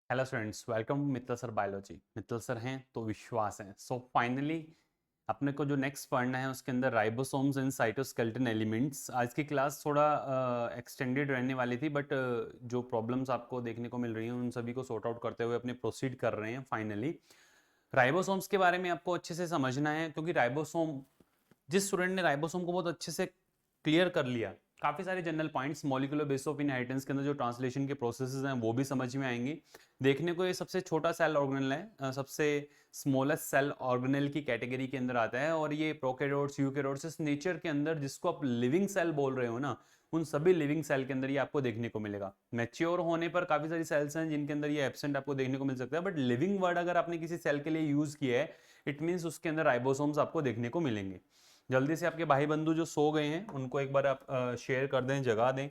Hello students, welcome Mittal sir biology. Mittal sir हैं तो विश्वास है। सो फाइनली अपने को जो नेक्स्ट पढ़ना है उसके अंदर राइबोसोम्स एंड साइटोस्केलेटन एलिमेंट्स। आज की क्लास थोड़ा एक्सटेंडेड रहने वाली थी, बट जो प्रॉब्लम्स आपको देखने को मिल रही हैं उन सभी को सॉर्ट आउट करते हुए अपने प्रोसीड कर रहे हैं। फाइनली राइबोसोम्स के बारे में आपको अच्छे से समझना है, क्योंकि राइबोसोम, जिस स्टूडेंट ने राइबोसोम को बहुत अच्छे से क्लियर कर लिया, काफी सारे general points molecular base of inheritance के अंदर जो ट्रांसलेशन के प्रोसेसेस हैं वो भी समझ में आएंगे। देखने को ये सबसे छोटा सेल ऑर्गेनेल है, सबसे स्मॉलेस्ट सेल ऑर्गेनेल की कैटेगरी के अंदर आता है, और ये प्रोकैरियोट्स यूकैरियोट्स इस नेचर के अंदर जिसको आप लिविंग सेल बोल रहे हो ना, उन सभी लिविंग सेल के अंदर ये आपको देखने को मिलेगा। मैच्योर होने पर काफी सारी सेल्स हैं जिनके अंदर ये एब्सेंट आपको देखने को मिल सकता है, बट लिविंग वर्ड अगर आपने किसी सेल के लिए यूज किया है, इट मीन्स उसके अंदर राइबोसोम्स आपको देखने को मिलेंगे। जल्दी से आपके भाई बंधु जो सो गए हैं उनको एक बार आप शेयर कर दें, जगा दें।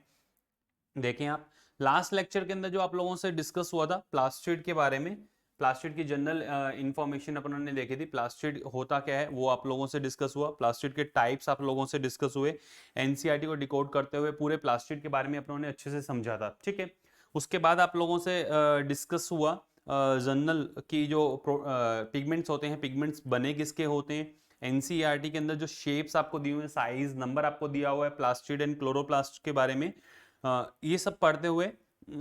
देखें आप, लास्ट लेक्चर के अंदर जो आप लोगों से डिस्कस हुआ था प्लास्टिड के बारे में, प्लास्टिड की जनरल इंफॉर्मेशन अपन ने देखी थी। प्लास्टिड होता क्या है वो आप लोगों से डिस्कस हुआ, प्लास्टिड के टाइप्स आप लोगों से डिस्कस हुए। एनसीईआरटी को डिकोड करते हुए पूरे प्लास्टिड के बारे में अपनों ने अच्छे से समझा था, ठीक है। उसके बाद आप लोगों से डिस्कस हुआ जनरल की जो पिगमेंट्स होते हैं, पिगमेंट्स बने किसके होते हैं। एनसीईआरटी के अंदर जो शेप्स आपको दिए हुए हैं, साइज नंबर आपको दिया हुआ है प्लास्टिड एंड क्लोरोप्लास्ट के बारे में, ये सब पढ़ते हुए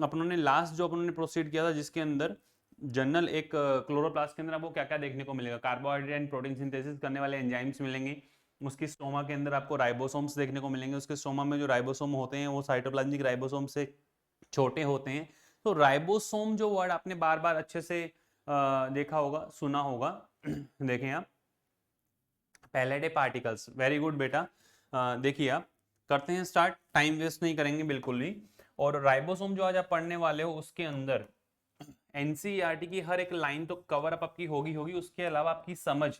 अपनों ने लास्ट जो अपनों ने प्रोसीड किया था, जिसके अंदर जनरल एक क्लोरोप्लास्ट के अंदर आपको क्या क्या देखने को मिलेगा, कार्बोहाइड्रेट एंड प्रोटीन सिंथेसिस करने वाले एंजाइम्स मिलेंगे। उसकी स्टोमा के अंदर आपको राइबोसोम्स देखने को मिलेंगे। उसके स्टोमा में जो राइबोसोम होते हैं वो साइटोप्लाज्मिक राइबोसोम से छोटे होते हैं। तो राइबोसोम जो वर्ड आपने बार बार अच्छे से देखा होगा, सुना होगा। देखें आप, पैलेडे पार्टिकल्स, वेरी गुड बेटा। देखिए आप, करते हैं स्टार्ट, टाइम वेस्ट नहीं करेंगे बिल्कुल भी। और राइबोसोम जो आज आप पढ़ने वाले हो उसके अंदर एनसीईआरटी की हर एक लाइन तो कवर अप आपकी होगी होगी, उसके अलावा आपकी समझ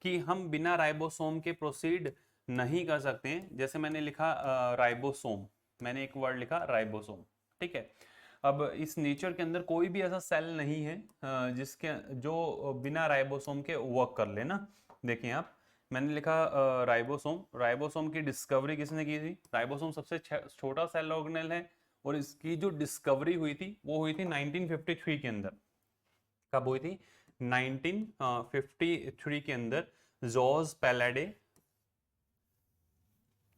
कि हम बिना राइबोसोम के प्रोसीड नहीं कर सकते हैं। जैसे मैंने लिखा राइबोसोम, मैंने एक वर्ड लिखा राइबोसोम, ठीक है। अब इस नेचर के अंदर कोई भी ऐसा सेल नहीं है जिसके जो बिना राइबोसोम के वर्क कर ले ना। देखें आप, मैंने लिखा राइबोसोम। राइबोसोम की डिस्कवरी किसने की थी? राइबोसोम सबसे छोटा सेल ऑर्गेनेल है, और इसकी जो डिस्कवरी हुई थी वो हुई थी 1953 के अंदर। कब हुई थी? 1953 के अंदर। जॉर्ज पैलाडे,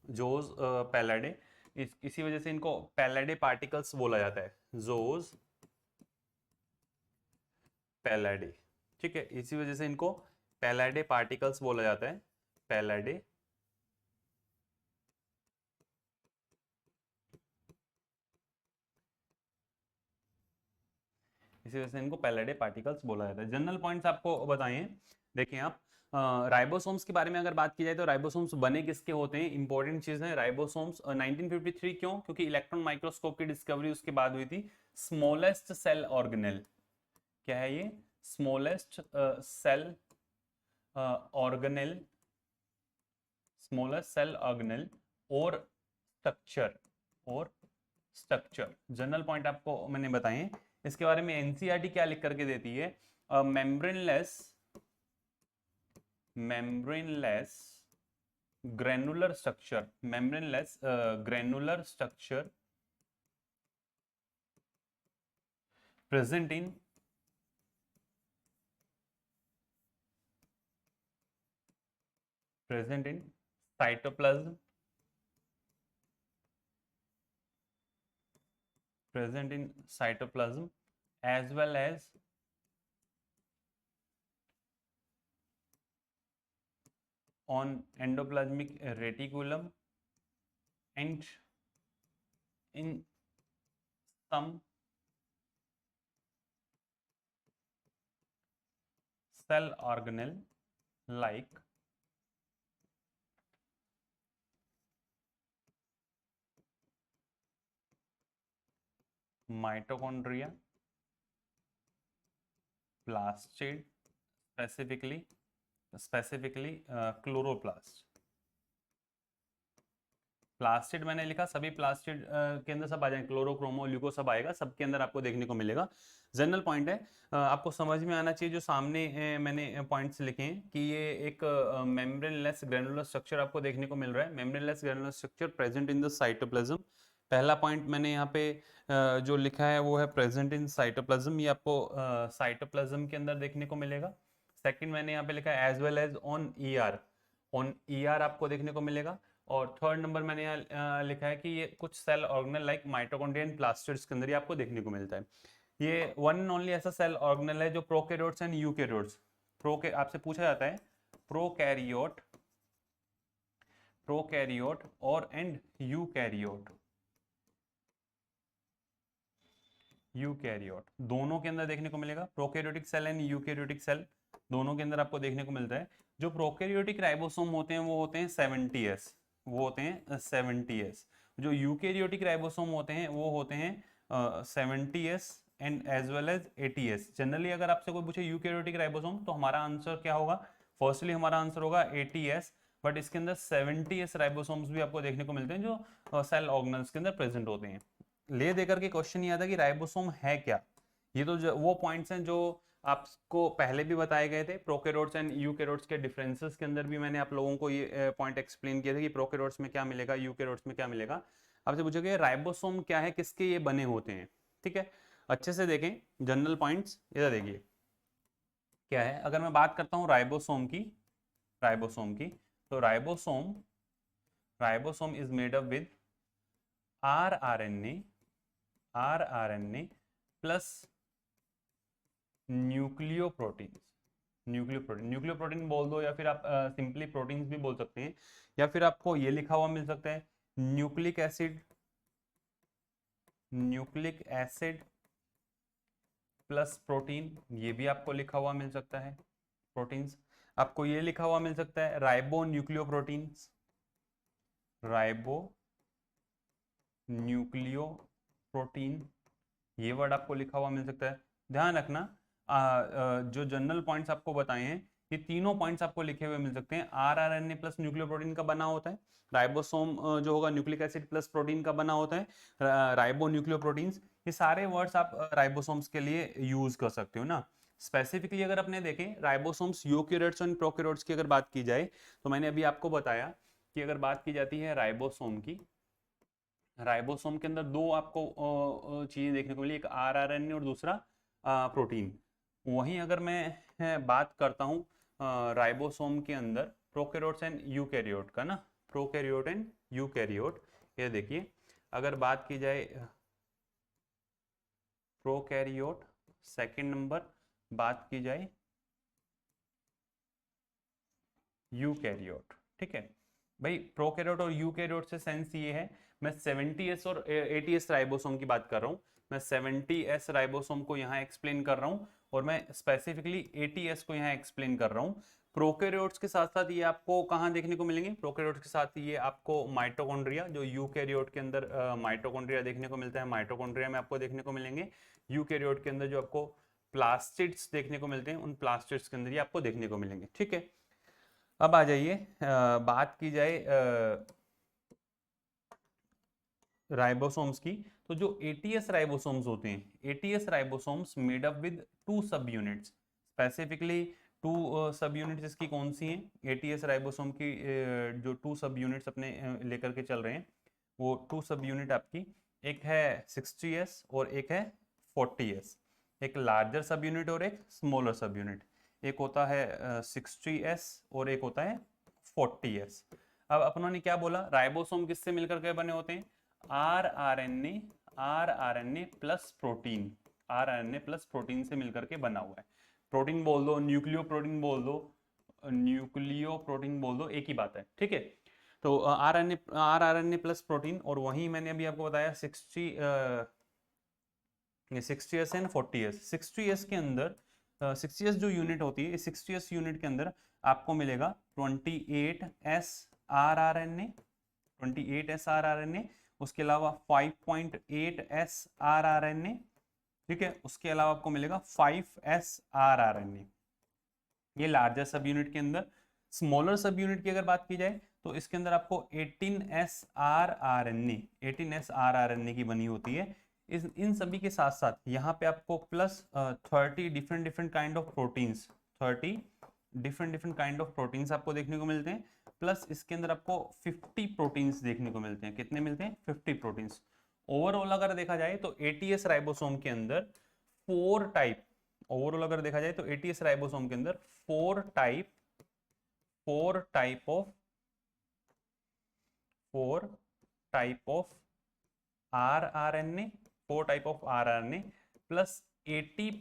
जॉर्ज पैलाडे, इसी वजह से इनको पैलाडे पार्टिकल्स बोला जाता है, जॉर्ज पैलाडे, ठीक है। इसी वजह से इनको पैलाडे पार्टिकल्स बोला जाता है, पैलाडे। इसी वजह से इनको पैलेडे पार्टिकल्स बोला जाता है। जनरल पॉइंट्स आपको बताएं। देखिए आप, राइबोसोम्स के बारे में अगर बात की जाए तो राइबोसोम्स बने किसके होते हैं, इंपॉर्टेंट चीज है। राइबोसोम्स 1953 क्यों? क्योंकि इलेक्ट्रॉन माइक्रोस्कोप की डिस्कवरी उसके बाद हुई थी। स्मॉलेस्ट सेल ऑर्गेनेल, क्या है ये? Smallest cell organelle, smallest cell organelle और स्ट्रक्चर, और स्ट्रक्चर जनरल पॉइंट आपको मैंने बताए। इसके बारे में एनसीईआरटी क्या लिख करके देती है? Membraneless, membraneless granular structure, membraneless granular structure present in, present in cytoplasm, present in cytoplasm as well as on endoplasmic reticulum and in some cell organelle like mitochondria, plastid, specifically chloroplast। Plastid मैंने लिखा, सभी plastid के अंदर सब आ जाएंगे, क्लोरोक्रोमो leuco सब आएगा, सबके अंदर आपको देखने को मिलेगा। जनरल पॉइंट है, आपको समझ में आना चाहिए जो सामने मैंने पॉइंट्स लिखे हैं कि ये एक मेम्ब्रेनलेस ग्रेनुलर स्ट्रक्चर आपको देखने को मिल रहा है। Membraneless granular structure present in the cytoplasm, पहला पॉइंट मैंने यहाँ पे जो लिखा है वो है प्रेजेंट इन साइटोप्लाज्म, ये आपको साइटोप्लाज्म के अंदर देखने को मिलेगा। सेकंड मैंने यहाँ पे लिखा है as well as on ER, on ER आपको देखने को मिलेगा। और थर्ड नंबर मैंने यहाँ लिखा है कि ये कुछ cell organelle like mitochondria and plastids के अंदर ये आपको देखने को मिलता है। ये वन एंड ओनली ऐसा सेल ऑर्गेनल है जो प्रोकैरियोट्स एंड यूकैरियोट्स, आपसे पूछा जाता है प्रोकैरियोट, प्रोकैरियोट और एंड यूकैरियोट, यूकैरियोट दोनों के अंदर देखने को मिलेगा। Prokaryotic cell and eukaryotic cell दोनों के अंदर आपको देखने को मिलता है। जो प्रोकैरियोटिक राइबोसोम होते हैं वो होते हैं 70s, वो होते हैं 70s। जो यूकैरियोटिक राइबोसोम होते हैं वो होते हैं 70s and as well as 80s। Generally अगर आपसे कोई पूछे यूकैरियोटिक राइबोसोम तो हमारा आंसर क्या होगा? फर्स्टली हमारा आंसर होगा 80s, बट इसके अंदर 70s राइबोसोम्स भी आपको देखने को मिलते हैं जो सेल ऑर्गेनल्स के अंदर प्रेजेंट होते हैं। ले देकर के क्वेश्चन ये आता है कि राइबोसोम है क्या। ये तो वो पॉइंट्स हैं जो आपको पहले भी बताए गए थे। प्रोकैरियोट्स एंड यूकैरियोट्स के डिफरेंसेस के अंदर भी मैंने आप लोगों को ये पॉइंट एक्सप्लेन किया था कि प्रोकैरियोट्स में क्या मिलेगा, यूकैरियोट्स में क्या मिलेगा। आपसे पूछोगे राइबोसोम क्या है, किसके ये बने होते हैं, ठीक है। अच्छे से देखें जनरल पॉइंट्स, इधर देखिए क्या है। अगर मैं बात करता हूँ राइबोसोम की, राइबोसोम की, तो ribosome, ribosome is made up with rRNA, rRNA plus nucleoprotein, nucleoprotein बोल दो या फिर आप सिंपली प्रोटीन्स भी बोल सकते हैं, या फिर आपको ये लिखा हुआ मिल सकता है nucleic acid, nucleic acid plus protein, ये भी आपको लिखा हुआ मिल सकता है प्रोटीन्स। आपको ये लिखा हुआ मिल सकता है ribo nucleoproteins, ribo nucleo protein, ये वर्ड आपको लिखा हुआ मिल सकता है। ध्यान रखना जो जनरल पॉइंट्स आपको बताए हैं ये तीनों पॉइंट्स आपको लिखे हुए मिल सकते हैं। rRNA प्लस न्यूक्लियोप्रोटीन का बना होता है, राइबोसोम जो होगा न्यूक्लिक एसिड प्लस प्रोटीन का बना होता है, राइबो न्यूक्लियोप्रोटीन्स। ये सारे वर्ड्स आप राइबोसोम्स के लिए यूज कर सकते हो ना। स्पेसिफिकली अगर अपने देखें राइबोसोम्स यूकैरियोट्स और प्रोकैरियोट्स की अगर बात की जाए, तो मैंने अभी आपको बताया कि अगर बात की जाती है राइबोसोम की, राइबोसोम के अंदर दो आपको चीजें देखने को मिली, एक rRNA और दूसरा प्रोटीन। वहीं अगर मैं बात करता हूँ राइबोसोम के अंदर प्रोकैरियोट्स एंड यूकैरियोट का ना, प्रोकैरियोट एंड यूकैरियोट, ये देखिए अगर बात की जाए प्रोकैरियोट, सेकंड नंबर बात की जाए यूकैरियोट, ठीक है भाई। प्रोकैरियोट और यूकैरियोट से सेंस ये है, मैं 70s और 80s राइबोसोम की बात कर रहा हूँ, मैं 70s राइबोसोम को यहाँ एक्सप्लेन कर रहा हूँ और मैं स्पेसिफिकली 80s को यहाँ एक्सप्लेन कर रहा हूँ। प्रोकैरियोट्स के साथ साथ ये आपको कहाँ देखने को मिलेंगे? प्रोकैरियोट्स के साथ ये आपको माइटोकॉन्ड्रिया, जो यूकैरियोट के अंदर माइटोकॉन्ड्रिया देखने को मिलता है, माइटोकॉन्ड्रिया में आपको देखने को मिलेंगे। यूकैरियोट के अंदर जो आपको प्लास्टिड्स देखने को मिलते हैं, उन प्लास्टिड्स के अंदर ये आपको देखने को मिलेंगे, ठीक है। अब आ जाइए बात की जाए राइबोसोम्स की, तो जो ATS राइबोसोम्स होते हैं, ATS ribosomes made up with 2 सब यूनिट्स, स्पेसिफिकली 2 सब यूनिट्स इसकी कौन सी हैं? ATS राइबोसोम की जो 2 सब यूनिट्स अपने लेकर के चल रहे हैं, वो 2 सब यूनिट आपकी, एक है 60S और एक है 40S, एक लार्जर सब यूनिट और एक स्मॉलर सब यूनिट, एक होता है 60S और एक होता है 40S। अब अपनों ने क्या बोला, राइबोसोम किससे मिलकर के बने होते हैं? rRNA, rRNA plus protein, rRNA plus protein से मिलकर के बना हुआ है। प्रोटीन बोल दो, न्यूक्लियो प्रोटीन बोल दो, न्यूक्लियो प्रोटीन बोल दो, एक ही बात है, ठीक है। तो rRNA प्लस प्रोटीन, और वहीं मैंने अभी आपको बताया 60S एंड 40S। 60S के अंदर 60S जो यूनिट होती है, 60S यूनिट के अंदर आपको मिलेगा 28S rRNA, 28S rRNA, उसके अलावा 5.8S rRNA, ठीक है। उसके अलावा आपको मिलेगा 5S rRNA, ये लार्जर सब यूनिट के अंदर। स्मॉलर सब यूनिट की अगर बात की जाए तो इसके अंदर आपको 18S rRNA, 18S rRNA की बनी होती है। इन सभी के साथ साथ यहाँ पे आपको plus 30 different different kind of proteins, 30 different different kind of proteins आपको देखने को मिलते हैं। प्लस इसके अंदर आपको 50 प्रोटीन्स देखने को मिलते हैं। कितने मिलते हैं? 50 प्रोटीन्स। ओवरऑल अगर देखा जाए तो एटीएस राइबोसोम के अंदर 4 टाइप, ओवरऑल अगर देखा जाए तो एटीएस राइबोसोम के अंदर 4 type of 4 type of rRNA 4 type of rRNA plus 80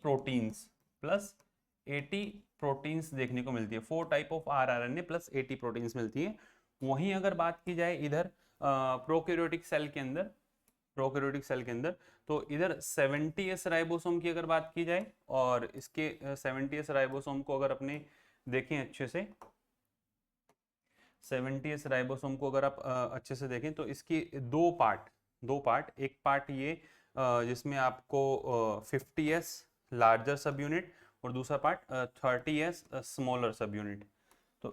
proteins देखने को मिलती है। 4 type of rRNA plus 80 proteins मिलती है। वहीं अगर बात की जाए इधर प्रोकैरियोटिक सेल के अंदर, तो इधर 70s राइबोसोम की अगर बात की जाए, और इसके 70s राइबोसोम को अगर अपने देखें अच्छे से, 70s राइबोसोम को अगर आप अच्छे से देखें तो इसकी दो पार्ट, एक पार्ट ये जिसमें आपको 50s लार्जर सब यूनिट और दूसरा part 30s smaller subunit. तो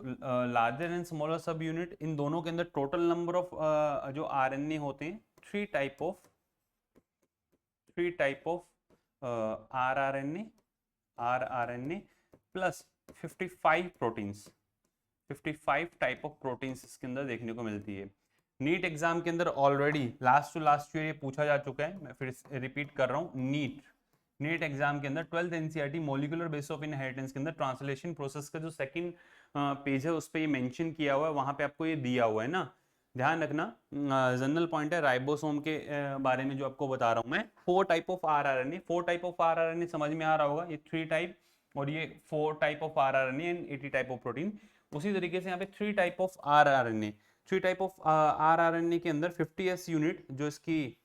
larger and smaller subunit, इन दोनों के अंदर टोटल नंबर ऑफ जो आरएनए होते हैं 3 type of rRNA plus 55 proteins, 55 type of proteins इसके अंदर देखने को मिलती है। नीट एग्जाम के अंदर already last to last year ये पूछा जा चुका है, मैं फिर रिपीट कर रहा हूँ। नीट एग्जाम के अंदर 12th NCERT molecular base of inheritance के अंदर ट्रांसलेशन प्रोसेस का जो सेकंड पेज है उस पर ये मेंशन किया हुआ है, वहां पे आपको ये दिया हुआ है ना, ध्यान रखना। जनरल पॉइंट है राइबोसोम के बारे में जो आपको बता रहा हूँ मैं। 4 type of rRNA, 4 type of rRNA समझ में आ रहा होगा, ये 3 टाइप और ये 4 type of rRNA and 80 type of protein. उसी तरीके से यहाँ पे 3 type of rRNA, 3 type of rRNA के अंदर 50s यूनिट जो इसकी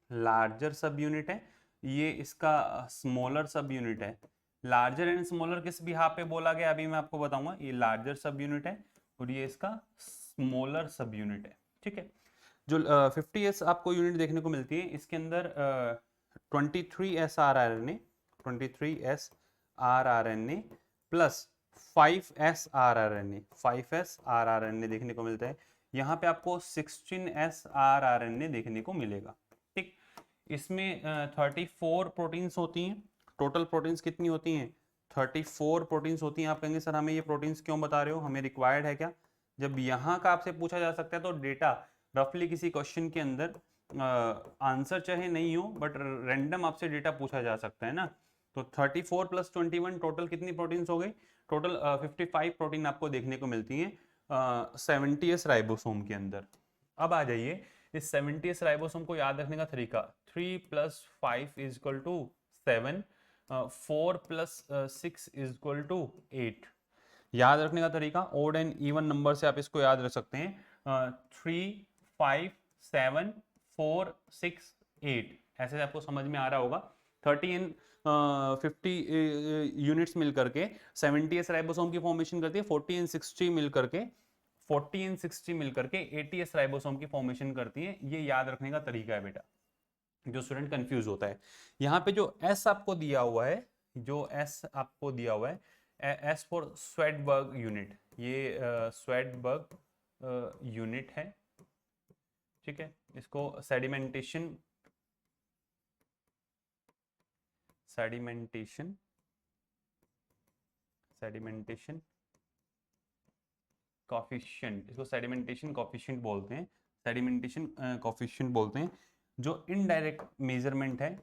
लार्जर सब यूनिट है, ये इसका स्मॉलर सब यूनिट है। लार्जर एंड स्मॉलर किस बिहाफ पे बोला गया अभी मैं आपको बताऊंगा। ये लार्जर सब यूनिट है और ये इसका स्मॉलर सब यूनिट है, ठीक है। जो 50s आपको यूनिट देखने को मिलती है इसके अंदर 23s rRNA, 23s rRNA plus 5s rRNA, 5s rRNA देखने को मिलता है। यहाँ पे आपको 16s आरआरएनए देखने को मिलेगा, ठीक। इसमें 34 प्रोटीन्स होती हैं। टोटल प्रोटीन्स कितनी होती हैं? 34 प्रोटीन्स होती हैं। आप कहेंगे सर हमें ये प्रोटीन्स क्यों बता रहे हो, हमें रिक्वायर्ड है क्या? जब यहाँ का आपसे पूछा जा सकता है तो डेटा रफली किसी क्वेश्चन के अंदर आंसर चाहे नहीं हो बट रैंडम आपसे डेटा पूछा जा सकता है ना। तो 34 प्लस 21 टोटल कितनी प्रोटीन्स हो गई? टोटल 55 प्रोटीन आपको देखने को मिलती हैं 70s राइबोसोम के अंदर। अब आ जाइए इस 70s राइबोसोम को याद रखने का तरीका। 3 + 5 = 7, 4 + 6 = 8। याद रखने का तरीका ओड एंड इवन नंबर से आप इसको याद रख सकते हैं। 3, 5, 7, 4, 6, 8 ऐसे आपको समझ में आ रहा होगा। 30 एंड 50 यूनिट्स मिल करके 70s राइबोसोम की फॉर्मेशन करती है। 40 एंड 60 मिल करके 80s राइबोसोम की फॉर्मेशन करती है। ये याद रखने का तरीका है बेटा, जो स्टूडेंट कंफ्यूज होता है। यहाँ पे जो S आपको दिया हुआ है, S फॉर स्वेडबर्ग यूनिट, ये स्वेडबर्ग यूनिट है, ठीक है। इसको सेडिमेंटेशन कॉफिशिएंट, इसको सेडिमेंटेशन कॉफिशिएंट बोलते हैं। सेडिमेंटेशन कॉफिशिएंट बोलते हैं, जो इनडायरेक्ट मेजरमेंट है,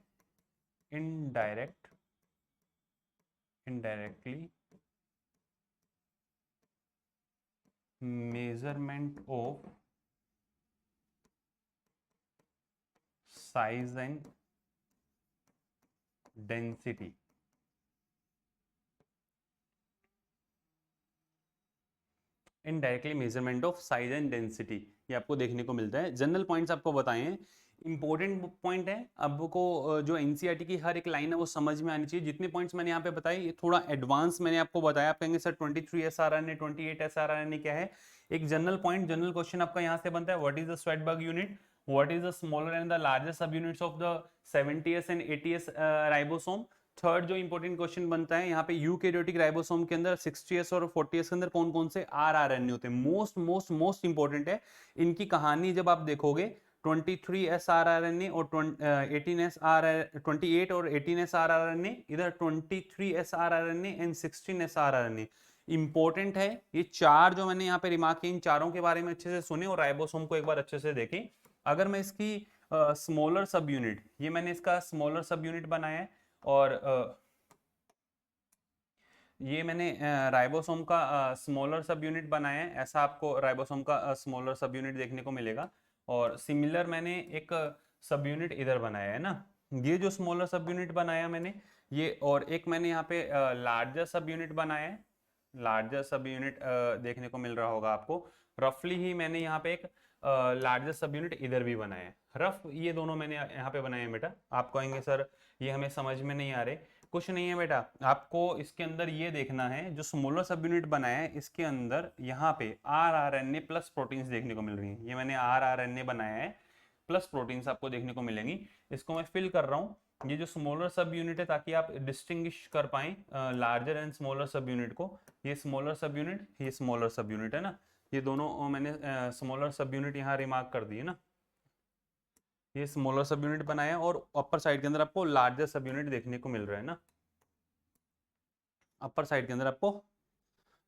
indirectly measurement of size and density. Indirectly measurement of size and density, ये आपको देखने को मिलता है। जनरल पॉइंट्स आपको बताए हैं, इंपॉर्टेंट पॉइंट है। आपको जो एनसीईआरटी की हर एक लाइन है वो समझ में आनी चाहिए। जितने पॉइंट्स मैंने यहाँ पे बताए ये थोड़ा एडवांस मैंने आपको बताया। आप कहेंगे sir 23s rRNA 28s rRNA क्या है? एक जनरल पॉइंट, जनरल क्वेश्चन आपका यहाँ से बनता है, what is the Svedberg unit, what is the smaller and the largest subunits of the 70s and 80s ribosome. Third जो इंपॉर्टेंट क्वेश्चन बनता है यहाँ पे, यूकैरियोटिक राइबोसोम के अंदर 60s और 40s के अंदर कौन कौन से आरआरएनए होते हैं। मोस्ट इंपॉर्टेंट है। इनकी कहानी जब आप देखोगे 23s आरआरएनए और 28 और 18s आरआरएनए, इधर 23s rRNA and 16s rRNA important है। ये चार जो मैंने यहाँ पे रिमार्क किए, इन चारों के बारे में अच्छे से सुने और राइबोसोम को एक बार अच्छे से देखें। अगर मैं इसकी स्मॉलर सब यूनिट, ये मैंने इसका स्मॉलर सब यूनिट बनाया है, और ये मैंने राइबोसोम का स्मॉलर सब यूनिट बनाया है। ऐसा आपको राइबोसोम का स्मॉलर सब यूनिट देखने को मिलेगा। और सिमिलर मैंने एक सब यूनिट इधर बनाया है ना, ये जो स्मॉलर सब यूनिट बनाया मैंने ये, और एक मैंने यहाँ पे लार्जर सब यूनिट बनाया है। लार्जर सब यूनिट देखने को मिल रहा होगा आपको। रफली ही मैंने यहाँ पे एक लार्जर सब यूनिट इधर भी बनाया है। रफ ये दोनों मैंने यहाँ पे बनाए हैं बेटा। आप कहेंगे सर ये हमें समझ में नहीं आ रहे। कुछ नहीं है बेटा, आपको इसके अंदर ये देखना है, जो स्मॉलर सब यूनिट बनाया है इसके अंदर यहाँ पे rRNA प्लस प्रोटीन्स देखने को मिल रही है। ये मैंने rRNA बनाया है, प्लस प्रोटीन्स आपको देखने को मिलेंगी। इसको मैं फिल कर रहा हूँ, ये जो स्मॉलर सब यूनिट है, ताकि आप डिस्टिंग्विश कर पाए लार्जर एंड स्मॉलर सब यूनिट को। ये स्मॉलर सब यूनिट, ये स्मॉलर सब यूनिट है ना, ये दोनों मैंने स्मॉलर सब यूनिट यहाँ रिमार्क कर दिए ना। ये स्मॉलर सब यूनिट बनाया और अपर साइड के अंदर आपको लार्जर सब यूनिट देखने को मिल रहा है ना। अपर साइड के अंदर आपको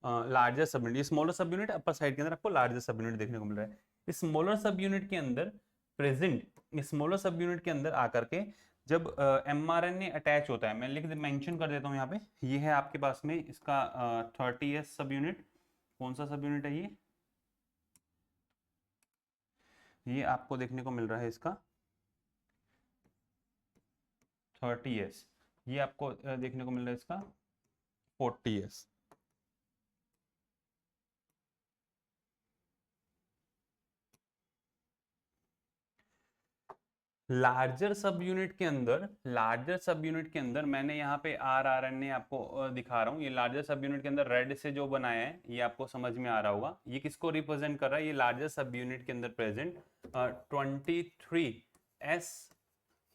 लार्जर सब यूनिट, ये स्मॉलर सब यूनिट, अपर साइड के अंदर आपको लार्जर सब यूनिट देखने को मिल रहा है। इस स्मॉलर सब यूनिट के अंदर प्रेजेंट, इस स्मॉलर सब यूनिट के अंदर आकर के जब mRNA अटैच होता है, मैं मेंशन कर देता हूँ यहाँ पे, ये है आपके पास में इसका 30S सब यूनिट। कौन सा सब यूनिट है ये आपको देखने को मिल रहा है इसका 30S, ये आपको देखने को मिल रहा है इसका 40S। लार्जर सब यूनिट के अंदर, लार्जर सब यूनिट के अंदर मैंने यहाँ पे rRNA आपको दिखा रहा हूँ। ये लार्जर सब यूनिट के अंदर रेड से जो बनाया है ये आपको समझ में आ रहा होगा। ये किसको रिप्रेजेंट कर रहा है? ये लार्जर सब यूनिट के अंदर प्रेजेंट 23S,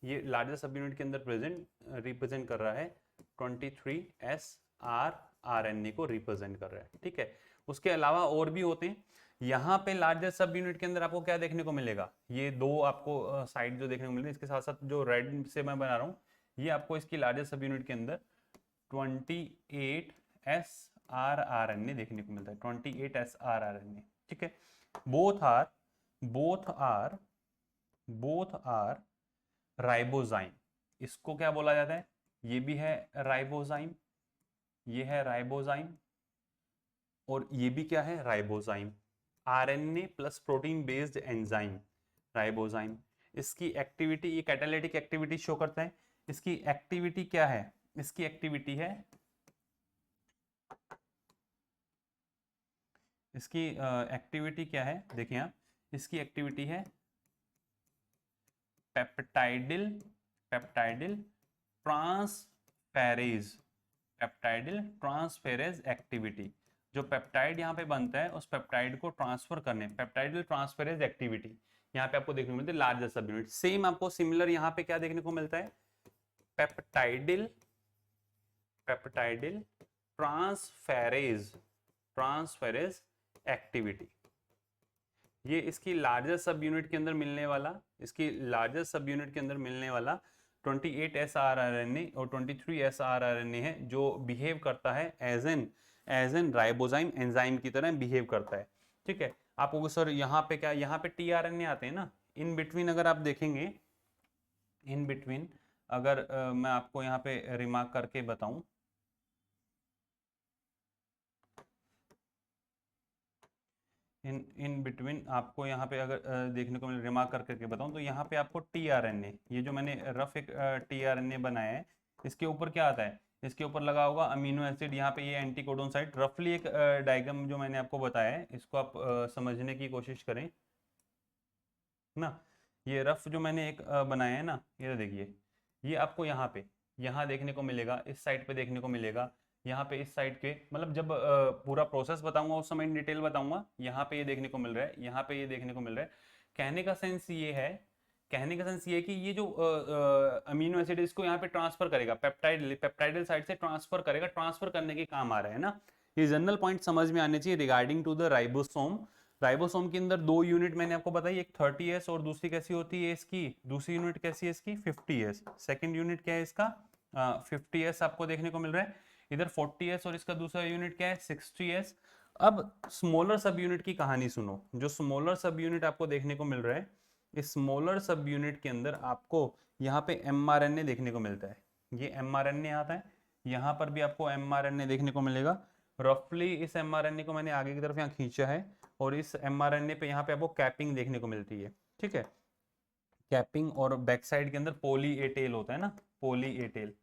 ये लार्जर सब यूनिट के अंदर प्रेजेंट रिप्रेजेंट कर रहा है 23S rRNA को रिप्रेजेंट कर रहा है। ठीक है, उसके अलावा और भी होते हैं। यहाँ पे लार्जर सब यूनिट के अंदर आपको क्या देखने को मिलेगा? ये दो आपको साइड जो देखने को मिल रही है, इसके साथ साथ जो रेड से मैं बना रहा हूँ, ये आपको इसकी लार्जर सब यूनिट के अंदर 28S rRNA देखने को मिलता है। 28S rRNA, ठीक है। Both are ribozyme. इसको क्या बोला जाता है? ये भी है राइबोजाइम, ये है राइबोजाइम, और ये भी क्या है? Ribozyme. RNA plus protein based enzyme ribozyme. इसकी एक्टिविटी, ये कैटालिटिक एक्टिविटी शो करता है। इसकी एक्टिविटी क्या है? इसकी एक्टिविटी है, इसकी एक्टिविटी क्या है? देखिए आप, इसकी एक्टिविटी है peptidyl transferase, peptidyl transferase activity. जो पेप्टाइड यहाँ पे बनता है उस पेप्टाइड को ट्रांसफर करने, पेप्टाइडिल ट्रांसफेरेज एक्टिविटी यहाँ पे आपको देखने को मिलती है लार्जर सब यूनिट। सेम आपको सिमिलर यहाँ पे क्या देखने को मिलता है? Peptidyl transferase activity. ये इसकी लार्जर सब यूनिट के अंदर मिलने वाला, इसकी लार्जर सब यूनिट के अंदर मिलने वाला 28S rRNA और 23S rRNA है, जो बिहेव करता है एज एन राइबोजाइम एंजाइम की तरह बिहेव करता है। ठीक है, आपको सर यहाँ पे क्या, यहाँ पे tRNA आते हैं ना, इन बिटवीन अगर आप देखेंगे, इन बिटवीन अगर मैं आपको यहाँ पे रिमार्क करके बताऊं, इन बिटवीन आपको यहाँ पे अगर देखने को मिले, रिमार्क करके बताऊं, तो यहाँ पे आपको tRNA, ये जो मैंने रफ एक tRNA बनाया है, इसके ऊपर क्या आता है? इसके ऊपर लगा होगा अमीनो एसिड, यहाँ पे ये एंटी कोडोन साइट। रफली एक डायग्राम जो मैंने आपको बताया है, इसको आप समझने की कोशिश करें ना। ये रफ जो मैंने एक बनाया है ना, ये देखिए, ये आपको यहाँ देखने को मिलेगा, इस साइड पे देखने को मिलेगा, यहाँ पे इस साइड के, मतलब जब पूरा प्रोसेस बताऊंगा उस समय इन डिटेल बताऊंगा। यहाँ पे ये देखने को मिल रहा है, यहाँ पे ये देखने को मिल रहा है। कहने का सेंस ये है, कहने का सेंस ये है कि ये जो अमीनो एसिड इसको यहाँ पे ट्रांसफर करेगा, पेप्टाइडल साइड से ट्रांसफर करेगा, ट्रांसफर करने के काम आ रहा है ना। ये जनरल पॉइंट समझ में आने चाहिए regarding to the ribosome. Ribosome के अंदर दो यूनिट मैंने आपको बताई, एक 30S और दूसरी कैसी होती है इसकी, दूसरी यूनिट कैसी है इसकी 50S। सेकंड यूनिट क्या है इसका 50S आपको देखने को मिल रहा है। इधर 40S और इसका दूसरा यूनिट क्या है 60S। अब स्मॉलर सब यूनिट की कहानी सुनो। जो स्मॉलर सब यूनिट आपको देखने को मिल रहा है, स्मॉलर सब यूनिट के अंदर आपको यहाँ पे mRNA देखने को मिलता है। ये mRNA आता है, यहाँ पर भी आपको mRNA देखने को मिलेगा। रफली इस mRNA को मैंने आगे की तरफ यहाँ खींचा है और इस mRNA पे यहाँ पे आपको कैपिंग देखने को मिलती है, ठीक है। कैपिंग और बैक साइड के अंदर पोली ए टेल होता है ना, पोली ए टेल।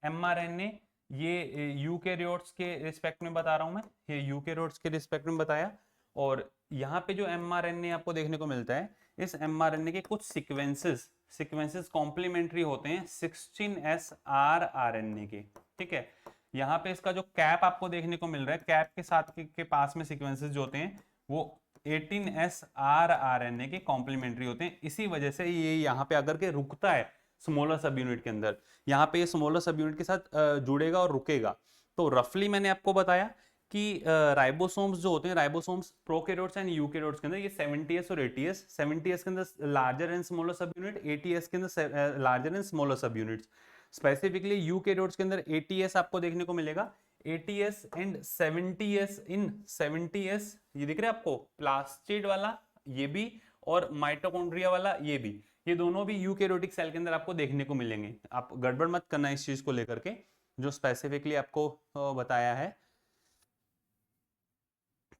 mRNA ये यूकेरियोट्स के रिस्पेक्ट में बता रहा हूं मैं, ये यूकेरियोट्स के रिस्पेक्ट में बताया। और यहाँ पे जो mRNA आपको देखने को मिलता है, इस mRNA के कुछ सीक्वेंसेस कॉम्प्लीमेंट्री होते हैं 16S rRNA के, ठीक है। यहाँ पे इसका जो कैप आपको देखने को मिल रहा है, कैप के साथ के पास में सीक्वेंसेस जो होते हैं वो 18S rRNA के कॉम्प्लीमेंट्री होते हैं। इसी वजह से ये यहाँ पे आकर के रुकता है स्मॉलर सब यूनिट के अंदर, यहाँ पे ये स्मॉलर सब यूनिट के साथ जुड़ेगा और रुकेगा। तो रफली मैंने आपको बताया कि राइबोसोम्स जो होते हैं, राइबोसोम्स प्रोकैरियोट्स एंड यूकैरियोट्स के अंदर ये 70S और 80S, 70S के अंदर लार्जर एंड स्मॉलर सब यूनिट, 80S के अंदर लार्जर एंड स्मॉलर सब यूनिट्स। स्पेसिफिकली यूकैरियोट्स के अंदर 80S आपको देखने को मिलेगा, 80S and 70S। In 70S ये दिख रहा है आपको, प्लास्टिड वाला ये भी और माइटोकॉन्ड्रिया वाला ये भी, ये दोनों भी यूकैरियोटिक सेल के अंदर आपको देखने को मिलेंगे। आप गड़बड़ मत करना इस चीज को लेकर के, जो स्पेसिफिकली आपको बताया है,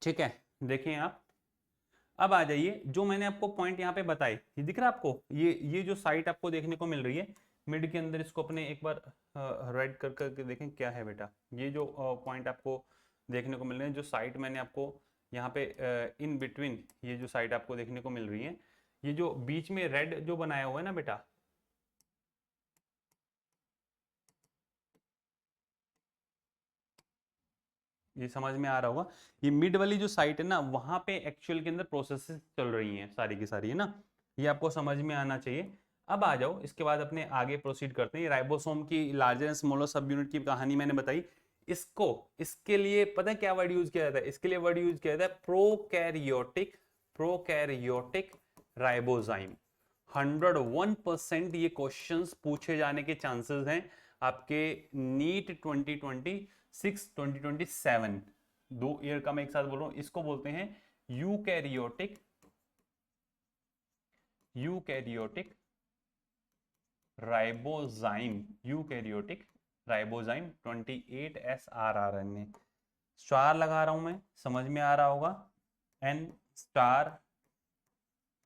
ठीक है। देखिए आप, अब आ जाइए, जो मैंने आपको पॉइंट यहाँ पे बताए, ये दिख रहा है आपको, ये जो साइट आपको देखने को मिल रही है मिड के अंदर, इसको अपने एक बार राइट कर करके देखें क्या है बेटा। ये जो पॉइंट आपको देखने को मिल रहे हैं, जो साइट मैंने आपको यहाँ पे इन बिटवीन, ये जो साइट आपको देखने को मिल रही है, ये जो बीच में रेड जो बनाया हुआ है ना बेटा, ये समझ में आ रहा होगा, ये मिड वाली जो साइट है ना, वहां पे एक्चुअल के अंदर प्रोसेसेस चल रही हैं सारी की सारी, है ना। ये आपको समझ में आना चाहिए। अब आ जाओ, इसके बाद अपने आगे प्रोसीड करते हैं। राइबोसोम की लार्जर एंड स्मॉलर सब यूनिट की कहानी मैंने बताई। इसको, इसके लिए पता है क्या वर्ड यूज किया जाता है? इसके लिए वर्ड यूज किया जाता है प्रोकैरियोटिक, प्रोकैरियोटिक राइबोजाइम। 101% ये क्वेश्चंस पूछे जाने के चांसेस हैं आपके नीट 2026 2027, 2 ईयर का मैं एक साथ बोल रहा हूं। इसको बोलते हैं eukaryotic, eukaryotic ribozyme, eukaryotic ribozyme 28S rRNA। Star लगा रहा हूं मैं, समझ में आ रहा होगा, N स्टार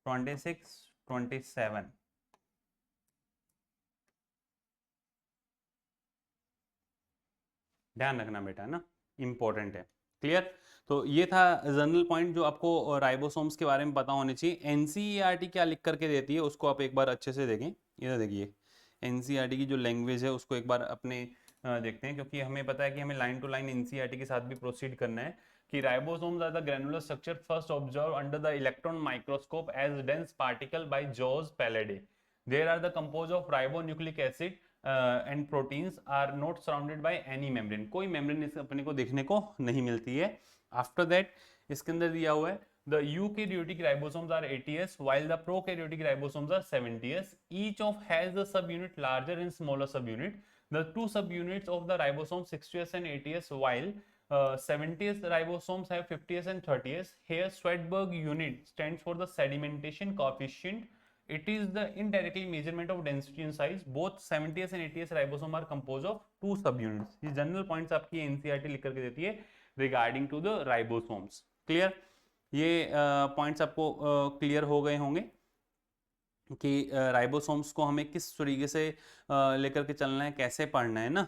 26 27। ध्यान रखना बेटा, ना इंपॉर्टेंट है, क्लियर। तो ये था जनरल पॉइंट जो आपको राइबोसोम्स के बारे में पता होने चाहिए। एनसीईआरटी क्या लिख करके देती है उसको आप एक बार अच्छे से देखें। ये देखिए एनसीईआरटी की जो लैंग्वेज है उसको एक बार अपने देखते हैं, क्योंकि हमें पता है कि हमें लाइन टू लाइन एनसीईआरटी के साथ भी प्रोसीड करना है। कि ribosomes are the granular structure first observe under the electron microscope as dense particle by George Palade. There are the compose of ribonucleic acid and proteins are not surrounded by any membrane. कोई membrane इस अपने को देखने को नहीं मिलती है। After that इसके अंदर दिया हुआ है the eukaryotic ribosomes are 80S while the prokaryotic ribosomes are 70S. Each of has a subunit larger and smaller subunit. The two subunits of the ribosome 60S and 80S while 70S ribosomes have 50S and 30S. Here Swedberg unit stands for the sedimentation coefficient. It is the indirectly measurement of density and size. Both 70S and 80S ribosome are composed of two subunits. ये general points आपकी NCERT लिख करके देती है regarding to the ribosomes. Clear? ये points आपको clear हो गए होंगे कि राइबोसोम्स को हमें किस तरीके से लेकर के चलना है, कैसे पढ़ना है ना।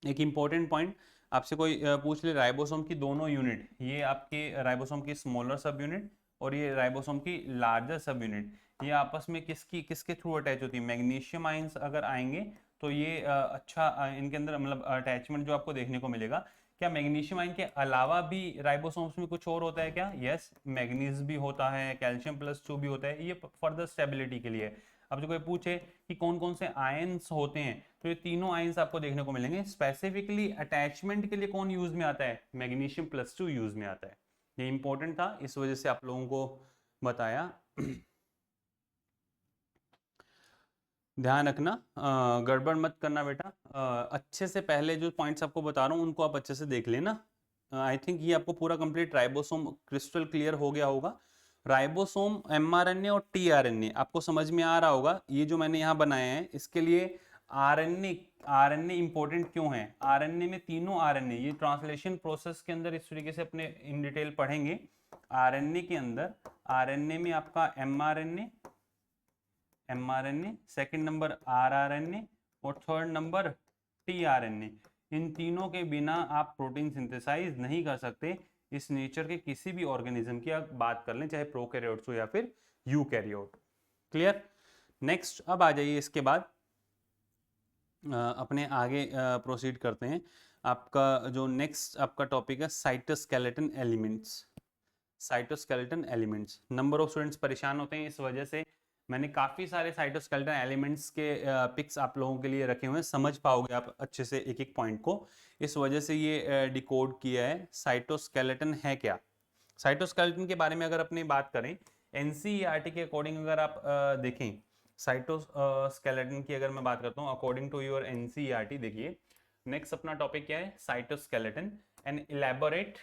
एक इंपॉर्टेंट पॉइंट आपसे कोई पूछ ले, राइबोसोम की दोनों यूनिट, ये आपके राइबोसोम की स्मॉलर सब यूनिट और ये राइबोसोम की लार्जर सब यूनिट, ये आपस में किसके थ्रू अटैच होती है? मैग्नीशियम आयंस अगर आएंगे तो ये अच्छा इनके अंदर मतलब अटैचमेंट जो आपको देखने को मिलेगा। क्या मैग्नीशियम आयन के अलावा भी राइबोसोम्स में कुछ और होता है क्या? यस, मैग्नीज भी होता है, कैल्शियम +2 भी होता है, ये फर्दर स्टेबिलिटी के लिए। अब जो कोई पूछे कि कौन कौन से आयंस होते हैं, तो ये तीनों आयंस आपको देखने को मिलेंगे। स्पेसिफिकली अटैचमेंट के लिए कौन यूज में आता है? मैग्नीशियम +2 यूज में आता है। ये इंपॉर्टेंट था, इस वजह से आप लोगों को बताया। ध्यान रखना, गड़बड़ मत करना बेटा। अच्छे से पहले जो पॉइंट्स आपको बता रहा हूँ उनको आप अच्छे से देख लेना। आई थिंक ये आपको पूरा कंप्लीट राइबोसोम क्रिस्टल क्लियर हो गया होगा। राइबोसोम, एमआरएनए और टीआरएनए आपको समझ में आ रहा होगा। ये जो मैंने यहाँ बनाया है इसके लिए आरएनए, आरएनए इंपॉर्टेंट क्यों है? आरएनए में तीनों आरएनए, ये ट्रांसलेशन प्रोसेस के अंदर इस तरीके से अपने इन डिटेल पढ़ेंगे। आरएनए के अंदर, आरएनए में आपका mRNA, mRNA, second number rRNA और थर्ड नंबर टीआरएनए। इन तीनों के बिना आप प्रोटीन सिंथेसाइज नहीं कर सकते। इस नेचर के किसी भी ऑर्गेनिज्म की आप बात कर लें, चाहे प्रोकैरियोट्स हो या फिर यूकैरियोट। क्लियर? नेक्स्ट अब आ जाइए, इसके बाद अपने आगे प्रोसीड करते हैं। आपका जो नेक्स्ट आपका टॉपिक है cytoskeleton elements. Cytoskeleton elements, number of students परेशान होते हैं इस वजह से मैंने काफ़ी सारे साइटोस्केलेटन एलिमेंट्स के पिक्स आप लोगों के लिए रखे हुए हैं, समझ पाओगे आप अच्छे से एक एक पॉइंट को, इस वजह से ये डिकोड किया है। साइटोस्केलेटन है क्या? साइटोस्केलेटन के बारे में अगर अपनी बात करें, एनसीईआरटी के अकॉर्डिंग अगर आप देखें साइटोस्केलेटन की अगर मैं बात करता हूँ अकॉर्डिंग टू योर एनसीईआरटी, देखिए नेक्स्ट अपना टॉपिक क्या है? Cytoskeleton, an elaborate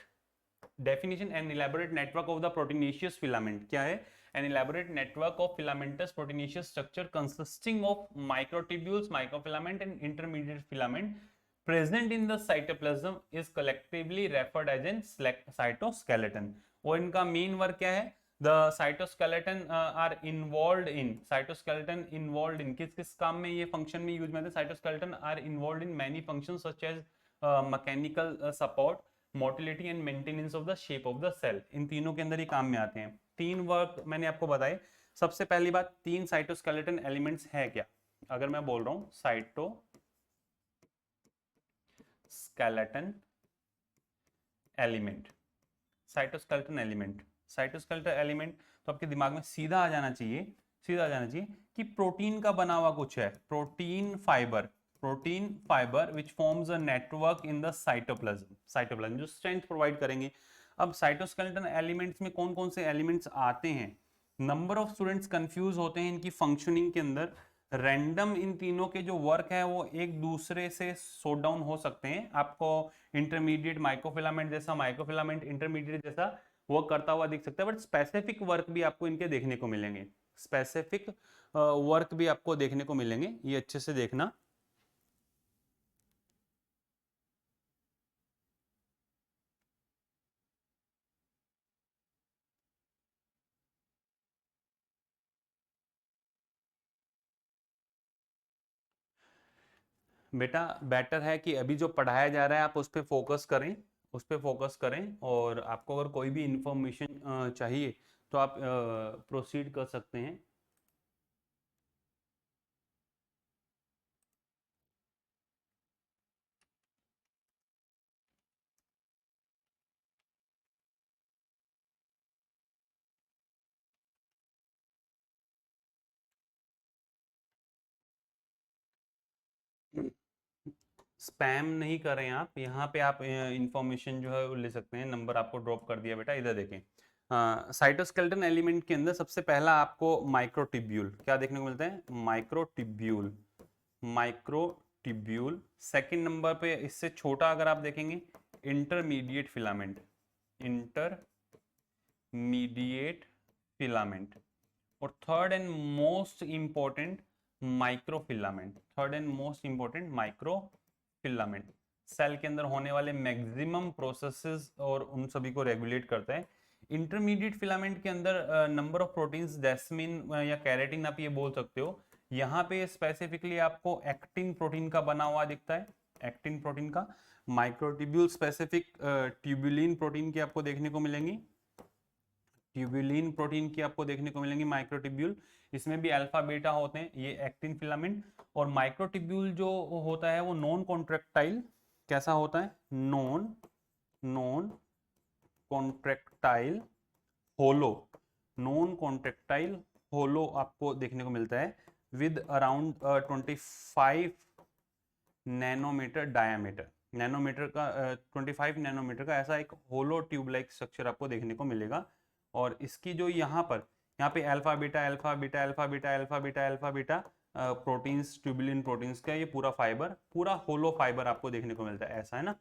definition and elaborate network of the proteinaceous filament। क्या है? An elaborate network of filamentous proteinaceous structure consisting of microtubules, microfilament and intermediate filament present in the cytoplasm is collectively referred as an cytoskeleton। और इनका main work क्या है? The cytoskeleton are involved in, cytoskeleton involved in किस किस काम में ये function में यूज में आते हैं? cytoskeleton are involved in many functions such as mechanical support, motility and maintenance of the shape of the cell. इन तीनों के अंदर ही काम में आते हैं। तीन वर्क मैंने आपको बताए। सबसे पहली बात, तीन साइटोस्केलेटन एलिमेंट्स है क्या? अगर मैं बोल रहा हूं cytoskeleton element, cytoskeleton element, cytoskeleton element, तो आपके दिमाग में सीधा आ जाना चाहिए, सीधा आ जाना चाहिए कि प्रोटीन का बना हुआ कुछ है, protein fibre, protein fibre which forms a network in the cytoplasm, cytoplasm जो स्ट्रेंथ प्रोवाइड करेंगे। अब साइटोस्केलेटन एलिमेंट्स में कौन कौन से एलिमेंट्स आते हैं? नंबर ऑफ स्टूडेंट्स कंफ्यूज होते हैं इनकी फंक्शनिंग के अंदर। रैंडम इन तीनों के जो वर्क है वो एक दूसरे से सोट डाउन हो सकते हैं। आपको इंटरमीडिएट माइक्रोफिलामेंट जैसा, माइक्रोफिलामेंट इंटरमीडिएट जैसा वर्क करता हुआ दिख सकता है, बट स्पेसिफिक वर्क भी आपको इनके देखने को मिलेंगे, स्पेसिफिक वर्क भी आपको देखने को मिलेंगे, ये अच्छे से देखना। बेटा बेटर है कि अभी जो पढ़ाया जा रहा है आप उस पर फोकस करें, उस पर फोकस करें, और आपको अगर कोई भी इंफॉर्मेशन चाहिए तो आप प्रोसीड कर सकते हैं। स्पैम नहीं करें आप, यहाँ पे आप इंफॉर्मेशन जो है वो ले सकते हैं। नंबर आपको ड्रॉप कर दिया बेटा, इधर देखें। साइटोस्केलेटन एलिमेंट के अंदर सबसे पहला आपको माइक्रोट्यूब्यूल क्या देखने को मिलता है? Microtubule, microtubule. सेकंड नंबर पे इससे छोटा अगर आप देखेंगे इंटरमीडिएट फिलामेंट, इंटरमीडिएट फिलामेंट। और third and most important microfilament, third and most important microfilament. Cell के अंदर होने वाले मैक्सिमम प्रोसेसेस और उन सभी को रेगुलेट करता है। इंटरमीडिएट फिलामेंट के अंदर नंबर ऑफ प्रोटीन्स, जैस्मिन या कैरेटिन आप ये बोल सकते हो। यहाँ पे स्पेसिफिकली आपको एक्टिन प्रोटीन का बना हुआ दिखता है, एक्टिन प्रोटीन का। माइक्रोट्यूब्यूल स्पेसिफिक ट्यूबुलिन प्रोटीन की आपको देखने को मिलेंगी, ट्यूबुलिन प्रोटीन की आपको देखने को मिलेंगी माइक्रोट्यूब्यूल। इसमें भी अल्फा बीटा होते हैं, ये एक्टिन फिलामेंट। और माइक्रोट्यूब्यूल जो होता है वो नॉन कॉन्ट्रैक्टाइल, कैसा होता है? Non contractile hollow, non contractile hollow आपको देखने को मिलता है with around 25 nanometer diameter, nanometer का 25 नैनोमीटर का ऐसा एक होलो ट्यूब लाइक स्ट्रक्चर आपको देखने को मिलेगा। और इसकी जो यहाँ पे alpha beta alpha beta alpha beta alpha beta alpha beta proteins, tubulin proteins का ये पूरा फाइबर, पूरा होलो फाइबर आपको देखने को मिलता है, ऐसा है ना?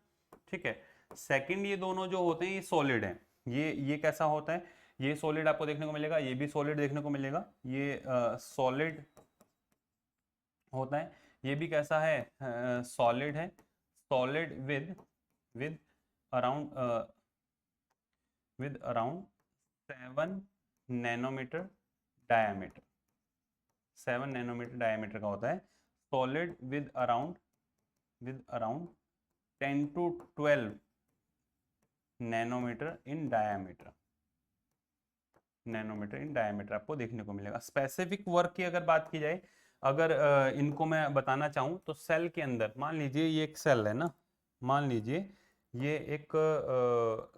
ठीक है। सेकंड, ये दोनों जो होते हैं ये सॉलिड हैं। ये कैसा होता है? ये सॉलिड आपको देखने को मिलेगा, ये भी सॉलिड देखने को मिलेगा, ये सॉलिड होता है, ये भी कैसा है, सॉलिड है, solid with around with around 7 nanometer diameter, 7 nanometer diameter का होता है, solid with around 10 to 12 nanometer in diameter, nanometer in diameter आपको देखने को मिलेगा। स्पेसिफिक वर्क की अगर बात की जाए, अगर इनको मैं बताना चाहूँ तो सेल के अंदर मान लीजिए ये एक सेल है ना, मान लीजिए ये एक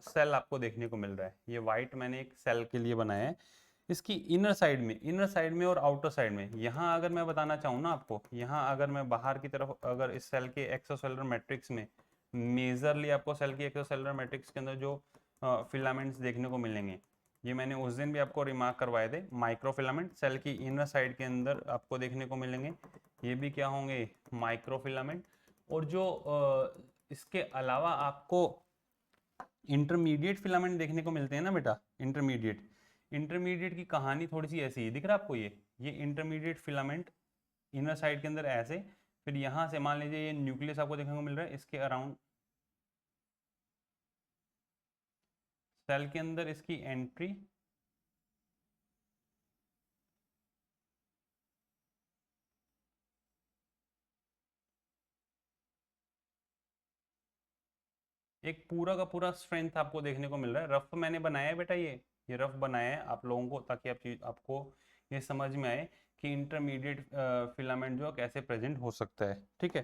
सेल आपको देखने को मिल रहा है, ये वाइट मैंने एक सेल के लिए बनाया है, इसकी इनर साइड में और आउटर साइड में, यहाँ अगर मैं बताना चाहूँ ना आपको, यहाँ अगर मैं बाहर की तरफ अगर इस सेल के एक्सोसेलुलर मैट्रिक्स में मेजरली आपको सेल की एक्सोसेलुलर मैट्रिक्स के अंदर जो फिलामेंट्स देखने को मिलेंगे, ये मैंने उस दिन भी आपको रिमार्क करवाए थे, माइक्रोफिलामेंट सेल की इनर साइड के अंदर आपको देखने को मिलेंगे, ये भी क्या होंगे, माइक्रोफिलामेंट। और जो इसके अलावा आपको इंटरमीडिएट फिलामेंट देखने को मिलते हैं ना बेटा, इंटरमीडिएट की कहानी थोड़ी सी ऐसी है, दिख रहा है आपको ये इंटरमीडिएट फिलामेंट इनर साइड के अंदर ऐसे, फिर यहां से मान लीजिए ये न्यूक्लियस आपको देखने को मिल रहा है, इसके अराउंड सेल के अंदर इसकी एंट्री, एक पूरा का पूरा स्ट्रेंथ आपको देखने को मिल रहा है। रफ मैंने बनाया है बेटा, ये रफ बनाया है आप लोगों को, ताकि आपको ये समझ में आए कि इंटरमीडिएट फिलामेंट जो कैसे प्रेजेंट हो सकता है, ठीक है।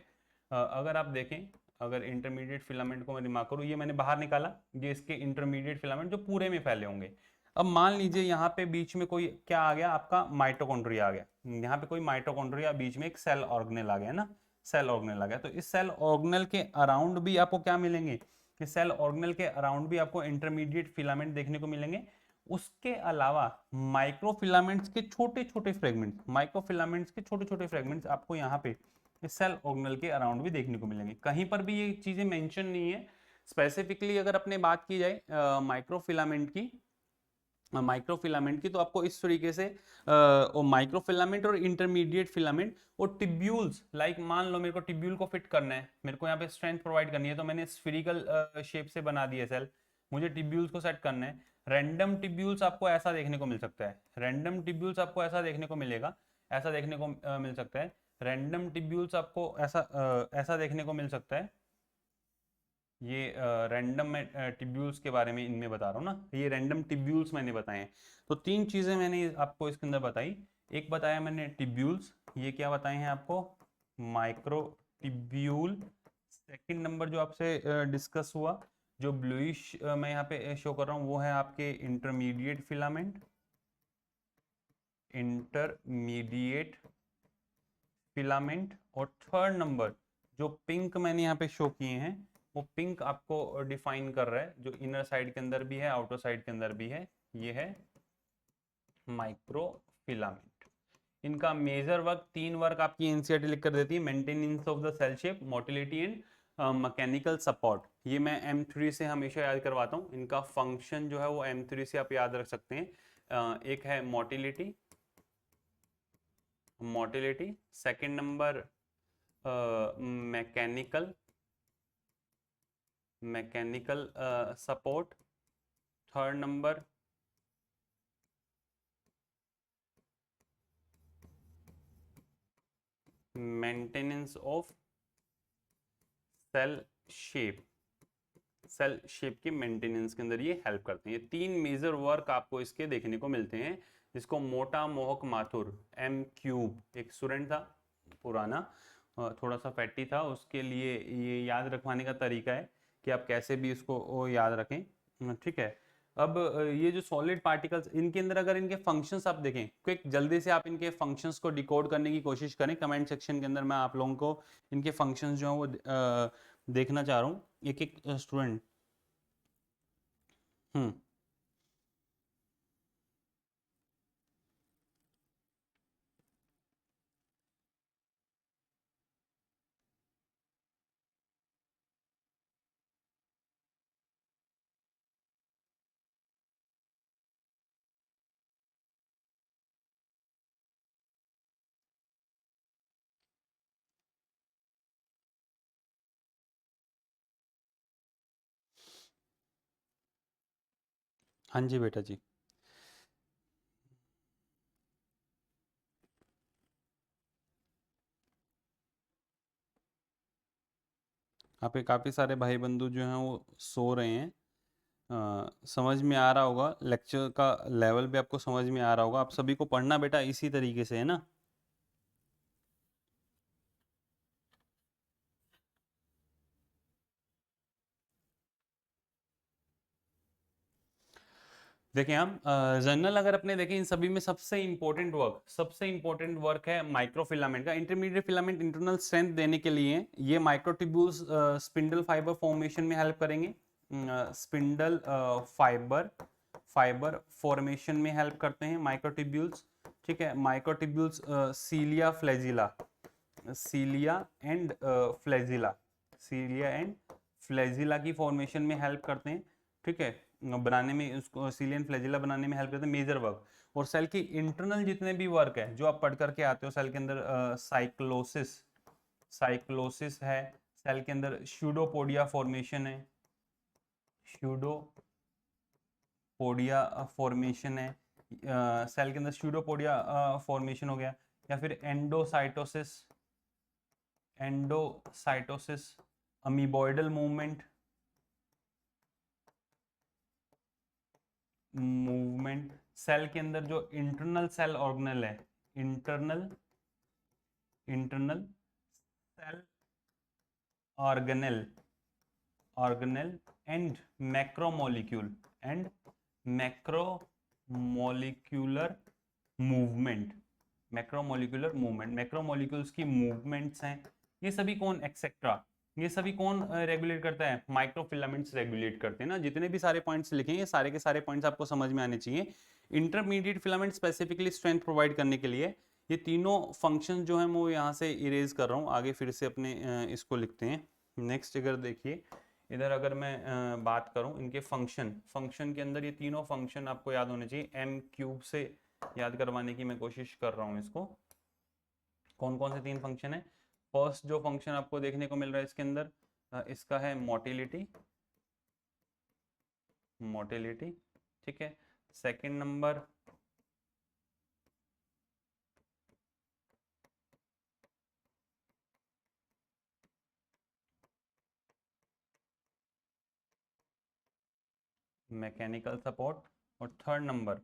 अगर आप देखें, अगर इंटरमीडिएट फिलामेंट को मैं रिमार्क करूँ, ये मैंने बाहर निकाला, ये इसके इंटरमीडिएट फिलामेंट जो पूरे में फैले होंगे। अब मान लीजिए यहाँ पे बीच में कोई क्या आ गया, आपका माइटोकॉन्ड्रिया आ गया, यहाँ पे कोई माइटोकॉन्ड्रिया, बीच में एक सेल ऑर्गेनेल आ गया ना, सेल ऑर्गेनेल आ गया, तो इस सेल ऑर्गेनेल के अराउंड भी आपको क्या मिलेंगे, कि सेल ऑर्गेनेल के अराउंड भी आपको इंटरमीडिएट फिलामेंट देखने को मिलेंगे। उसके अलावा माइक्रोफिलामेंट्स के छोटे छोटे फ्रेगमेंट्स, माइक्रोफिलामेंट्स के छोटे छोटे फ्रेगमेंट्स आपको यहाँ पे सेल ऑर्गेनेल के अराउंड भी देखने को मिलेंगे। कहीं पर भी ये चीजें मेंशन नहीं है स्पेसिफिकली। अगर अपने बात की जाए माइक्रोफिलामेंट की, तो आपको इस तरीके से माइक्रोफिलामेंट और इंटरमीडिएट फिलामेंट और टिब्यूल्स, लाइक मान लो मेरे को टिब्यूल को फिट करना है, मेरे को यहाँ पे स्ट्रेंथ प्रोवाइड करनी है, तो मैंने स्फीरिकल शेप से बना दिया सेल, मुझे टिब्यूल्स को सेट करना है। रैंडम टिब्यूल्स आपको ऐसा देखने को मिल सकता है, रैंडम टिब्यूल्स आपको ऐसा देखने को मिलेगा, ऐसा देखने को मिल सकता है, रैंडम टिब्यूल्स आपको ऐसा देखने को मिल सकता है। ये रैंडम टिब्यूल्स के बारे में इनमें बता रहा हूँ ना, ये रैंडम टिब्यूल्स मैंने बताए हैं। तो तीन चीजें मैंने आपको इसके अंदर बताई, एक बताया मैंने टिब्यूल्स, ये क्या बताए हैं आपको, माइक्रो टिब्यूल। सेकंड नंबर जो आपसे डिस्कस हुआ, जो ब्लूइश मैं यहाँ पे शो कर रहा हूँ, वो है आपके इंटरमीडिएट फिलामेंट, इंटरमीडिएट फिलामेंट। और थर्ड नंबर जो पिंक मैंने यहाँ पे शो किए हैं, वो पिंक आपको डिफाइन कर रहा है, जो इनर साइड के अंदर भी है, आउटर साइड के अंदर भी है, ये है माइक्रोफिलामेंट। इनका मेजर वर्क, तीन वर्क आपकी एनसीईआरटी लिख कर देती है, maintenance of the cell shape, motility and mechanical support. ये मैं M3 से हमेशा याद करवाता हूँ, इनका फंक्शन जो है वो M3 से आप याद रख सकते हैं। एक है motility, second number mechanical support, third number maintenance of cell shape, cell shape की मेंटेनेंस के अंदर ये हेल्प करते हैं। ये तीन मेजर वर्क आपको इसके देखने को मिलते हैं, जिसको मोटा मोहक माथुर M³ एक स्टूडेंट था पुराना, थोड़ा सा फैटी था, उसके लिए ये याद रखवाने का तरीका है कि आप कैसे भी इसको याद रखें, ठीक है। अब ये जो सॉलिड पार्टिकल्स, इनके अंदर अगर इनके फंक्शंस आप देखें, क्विक जल्दी से आप इनके फंक्शंस को डिकोड करने की कोशिश करें, कमेंट सेक्शन के अंदर मैं आप लोगों को इनके फंक्शंस जो हैं वो देखना चाह रहा हूँ, एक एक स्टूडेंट। हम्म हाँ जी बेटा जी। आपके काफ़ी सारे भाई बंधु जो हैं वो सो रहे हैं। समझ में आ रहा होगा, लेक्चर का लेवल भी आपको समझ में आ रहा होगा। आप सभी को पढ़ना बेटा इसी तरीके से है ना। देखिए हम जनरल अगर अपने देखें इन सभी में सबसे इंपॉर्टेंट वर्क है माइक्रोफिलामेंट का। इंटरमीडिएट फिलामेंट इंटरनल स्ट्रेंथ देने के लिए ये माइक्रोट्यूब्यूल्स स्पिंडल फाइबर फॉर्मेशन में हेल्प करेंगे। स्पिंडल फाइबर फॉर्मेशन में हेल्प करते हैं माइक्रोट्यूब्यूल्स। ठीक है, microtubules cilia and flagella cilia and flagella की फॉर्मेशन में हेल्प करते हैं। ठीक है, बनाने में उसको सीलियन फ्लैजिला बनाने में हेल्प करते हैं, मेजर वर्क। और सेल की इंटरनल जितने भी वर्क है जो आप पढ़ करके आते हो सेल के अंदर, साइक्लोसिस है, सेल के अंदर स्यूडोपोडिया फॉर्मेशन है, स्यूडोपोडिया फॉर्मेशन है, सेल के अंदर स्यूडोपोडिया फॉर्मेशन हो गया, या फिर एंडोसाइटोसिस, अमीबॉइडल मूवमेंट। सेल के अंदर जो इंटरनल सेल ऑर्गेनल है, internal internal cell organelle organelle and macromolecule and macromolecular movement macromolecules की मूवमेंट्स हैं। ये सभी कौन एक्सेट्रा, ये सभी कौन रेगुलेट करता है? माइक्रोफिलामेंट्स रेगुलेट करते हैं ना। जितने भी सारे पॉइंट्स लिखे हैं ये सारे के सारे पॉइंट्स आपको समझ में आने चाहिए। Intermediate filament specifically strength provide करने के लिए ये तीनों फंक्शन जो है वो यहाँ से इरेज कर रहा हूँ, आगे फिर से अपने इसको लिखते हैं। नेक्स्ट अगर देखिए इधर, अगर मैं बात करूं इनके फंक्शन के अंदर, ये तीनों फंक्शन आपको याद होने चाहिए। एम क्यूब से याद करवाने की मैं कोशिश कर रहा हूं इसको। कौन कौन से तीन फंक्शन है? फर्स्ट जो फंक्शन आपको देखने को मिल रहा है इसके अंदर, इसका है मोटिलिटी। ठीक है, सेकंड नंबर मैकेनिकल सपोर्ट, और third number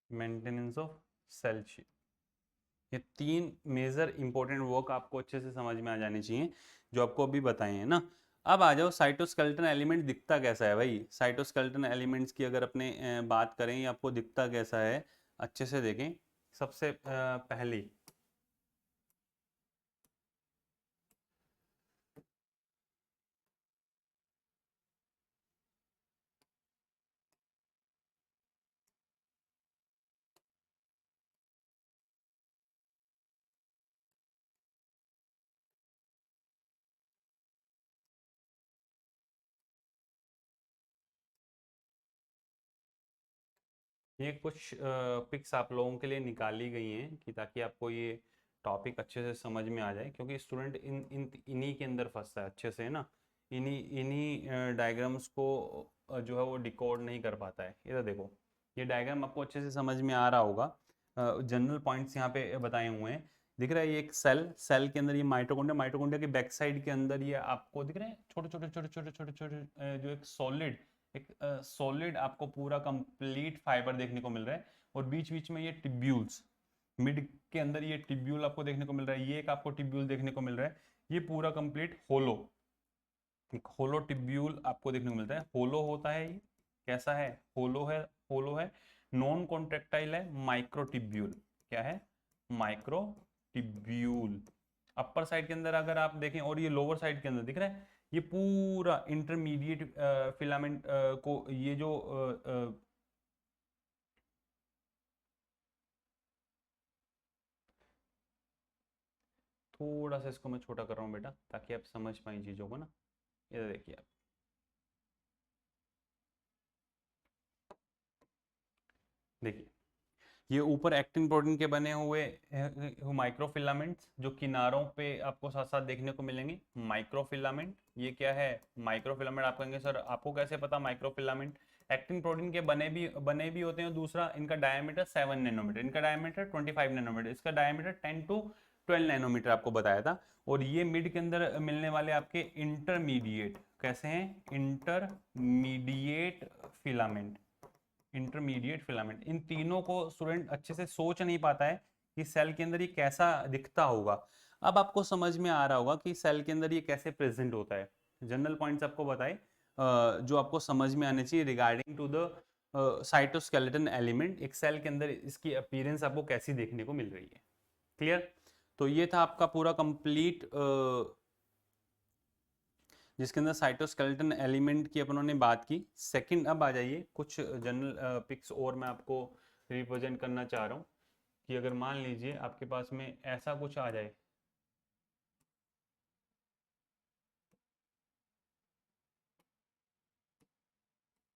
maintenance of cell shape. ये तीन मेजर इंपॉर्टेंट वर्क आपको अच्छे से समझ में आ जाने चाहिए जो आपको अभी बताए हैं ना। अब आ जाओ साइटोस्केलेटन एलिमेंट दिखता कैसा है भाई। साइटोस्केलेटन एलिमेंट्स की अगर अपने बात करें, ये आपको दिखता कैसा है अच्छे से देखें। सबसे पहली ये कुछ पिक्स आप लोगों के लिए निकाली गई हैं कि ताकि आपको ये टॉपिक अच्छे से समझ में आ जाए, क्योंकि स्टूडेंट इन इन इन्हीं के अंदर फंसता है अच्छे से, है ना। इन्हीं इन्हीं डायग्राम्स को जो है वो डिकोड नहीं कर पाता है। इधर देखो, ये डायग्राम आपको अच्छे से समझ में आ रहा होगा। जनरल पॉइंट्स यहाँ पे बताए हुए हैं। दिख रहा है ये एक सेल के अंदर ये माइटोकॉन्ड्रिया के बैक साइड के अंदर ये आपको दिख रहे हैं छोटे छोटे छोटे छोटे छोटे छोटे जो एक सॉलिड आपको पूरा कंप्लीट फाइबर देखने को मिल रहा है। और बीच बीच में ये टिब्यूल्स, मिड के अंदर ये टिब्यूल आपको देखने को मिल रहा है। ये एक आपको टिब्यूल देखने को मिल रहा है। ये पूरा कंप्लीट होलो, एक होलो टिब्यूल आपको देखने को मिलता है। होलो होता है ये, कैसा है? होलो है, नॉन कॉन्ट्रेक्टाइल है, माइक्रोटिब्यूल। क्या है? माइक्रोटिब्यूल। अपर साइड के अंदर अगर आप देखें, और ये लोअर साइड के अंदर दिख रहा है, ये पूरा इंटरमीडिएट फिलामेंट को ये जो थोड़ा सा इसको मैं छोटा कर रहा हूँ बेटा ताकि आप समझ पाए चीजों को ना। ये देखिए आप, देखिए ये ऊपर एक्टिन प्रोटीन के बने हुए माइक्रोफिलामेंट्स जो किनारों पे आपको साथ साथ देखने को मिलेंगे। माइक्रोफिलामेंट ये क्या है? माइक्रोफिलामेंट आप कहेंगे सर आपको कैसे पता माइक्रोफिलामेंट? एक्टिन प्रोटीन के बने भी होते हैं। दूसरा इनका डायमीटर 7 नैनोमीटर, इनका डायमीटर 25 नैनोमीटर, इसका डायमीटर 10 टू 12 नैनोमीटर आपको बताया था। और ये मिड के अंदर मिलने वाले आपके इंटरमीडिएट कैसे हैं? Intermediate filament, intermediate filament. इन तीनों को स्टूडेंट अच्छे से सोच नहीं पाता है कि सेल के अंदर ये कैसा दिखता होगा। अब आपको समझ में आ रहा होगा कि सेल के अंदर ये कैसे प्रेजेंट होता है। जनरल पॉइंट्स आपको बताए जो आपको समझ में आने चाहिए regarding to the cytoskeleton element. एक सेल के अंदर इसकी अपीयरेंस आपको कैसी देखने को मिल रही है। क्लियर? तो ये था आपका पूरा कंप्लीट जिसके अंदर साइटोस्केलेटन एलिमेंट की अपन ने बात की। सेकंड अब आ जाइए कुछ जनरल पिक्स और मैं आपको रिप्रेजेंट करना चाह रहा हूँ कि अगर मान लीजिए आपके पास में ऐसा कुछ आ जाए,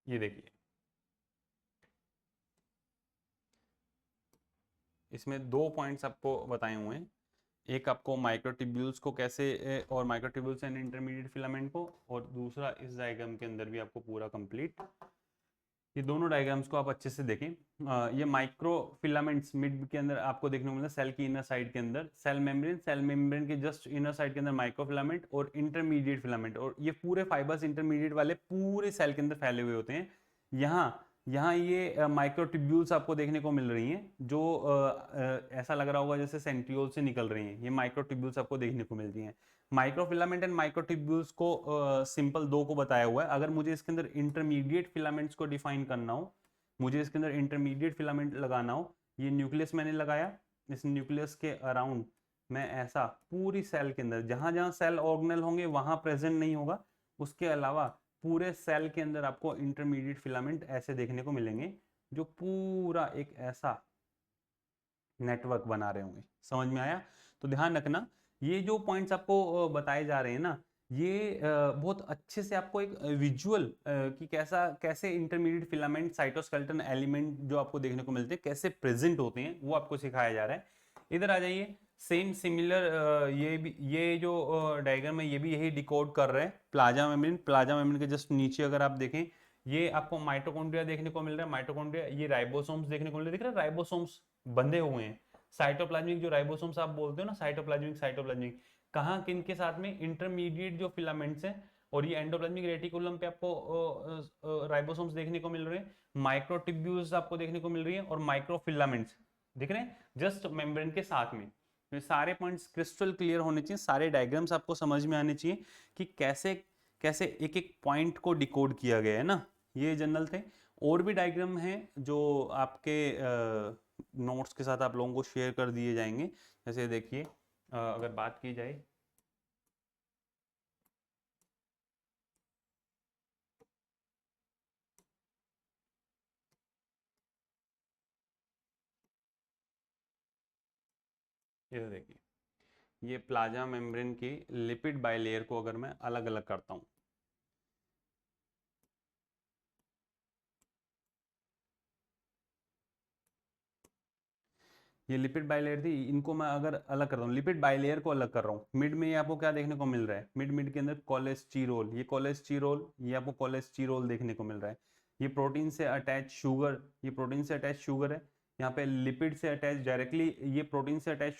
ये देखिए इसमें दो पॉइंट्स आपको बताए हुए हैं। एक आपको माइक्रोट्यूब्यूल्स को कैसे और माइक्रोट्यूब्यूल्स एंड इंटरमीडिएट फिलामेंट को, और दूसरा इस डायग्राम के अंदर भी आपको पूरा कंप्लीट। ये दोनों डायग्राम्स को आप अच्छे से देखें। ये माइक्रो फिलामेंट्स मिड के अंदर आपको देखने को मिलता है सेल की इनर साइड के अंदर। सेल मेम्ब्रेन के जस्ट इनर साइड के अंदर माइक्रो फिलामेंट और इंटरमीडिएट फिलामेंट, और ये पूरे फाइबर्स इंटरमीडिएट वाले पूरे सेल के अंदर फैले हुए होते हैं। यहाँ यहाँ ये माइक्रोट्यूब्यूल्स आपको देखने को मिल रही हैं जो ऐसा लग रहा होगा जैसे सेंट्रियोल से निकल रही हैं। ये माइक्रोट्यूब्यूल्स आपको देखने को मिलती हैं। माइक्रोफिलामेंट एंड माइक्रोट्यूब्यूल्स को सिंपल दो को बताया हुआ है। अगर मुझे इसके अंदर इंटरमीडिएट फिलामेंट्स को डिफाइन करना हो, मुझे इसके अंदर इंटरमीडिएट फिलामेंट लगाना हो, ये न्यूक्लियस मैंने लगाया, इस न्यूक्लियस के अराउंड मैं ऐसा पूरी सेल के अंदर जहां जहां सेल ऑर्गेनल होंगे वहां प्रेजेंट नहीं होगा, उसके अलावा पूरे सेल के अंदर आपको इंटरमीडिएट फिलामेंट ऐसे देखने को मिलेंगे जो पूरा एक ऐसा नेटवर्क बना रहे होंगे। समझ में आया? तो ध्यान रखना ये जो पॉइंट्स आपको बताए जा रहे हैं ना, ये बहुत अच्छे से आपको एक विजुअल कि कैसे इंटरमीडिएट फिलामेंट साइटोस्केलेटन एलिमेंट जो आपको देखने को मिलते हैं कैसे प्रेजेंट होते हैं वो आपको सिखाया जा रहा है। इधर आ जाइए। सेम सिमिलर ये जो डायग्राम है ये भी यही डिकोड कर रहे हैं। प्लाज्मा मेम्ब्रेन के जस्ट नीचे अगर आप देखें ये आपको माइटोकॉन्ड्रिया देखने को मिल रहा है। माइटोकॉन्ड्रिया ये राइबोसोम्स देखने को मिल रहे हैं। दिख रहा है राइबोसोम्स बंधे हुए हैं। साइटोप्लाज्मिक जो राइबोसोम्स आप बोलते हो ना, साइटोप्लाज्मिक कहाँ किन के साथ में? इंटरमीडिएट जो फिलामेंट्स हैं। और ये एंडोप्लाज्मिक रेटिकुलम पे आपको राइबोसोम्स देखने को मिल रहे हैं। माइक्रोट्यूब्यूल्स आपको देखने को मिल रही है और माइक्रोफिलामेंट्स दिख रहे हैं जस्ट मेम्ब्रेन के साथ में। तो सारे पॉइंट्स क्रिस्टल क्लियर होने चाहिए, सारे डायग्राम्स आपको समझ में आने चाहिए कि कैसे कैसे एक एक पॉइंट को डिकोड किया गया है ना। ये जनरल थे। और भी डायग्राम हैं जो आपके नोट्स के साथ आप लोगों को शेयर कर दिए जाएंगे। जैसे देखिए अगर बात की जाए ये देखिए ये प्लाज्मा मेम्ब्रेन की लिपिड बाइलेयर को अगर मैं अलग अलग करता हूँ, ये लिपिड बाइलेयर थी, इनको मैं अगर अलग कर रहा हूँ, लिपिड बाइलेयर को अलग कर रहा हूँ, मिड में ये आपको क्या देखने को मिल रहा है? मिड के अंदर कोलेस्टेरोल, ये आपको कोलेस्टेरोल देखने को मिल रहा है। ये प्रोटीन से अटैच शुगर, ये प्रोटीन से अटैच शुगर है। यहाँ पे लिपिड से अटैच डायरेक्टली, ये प्रोटीन से अटैच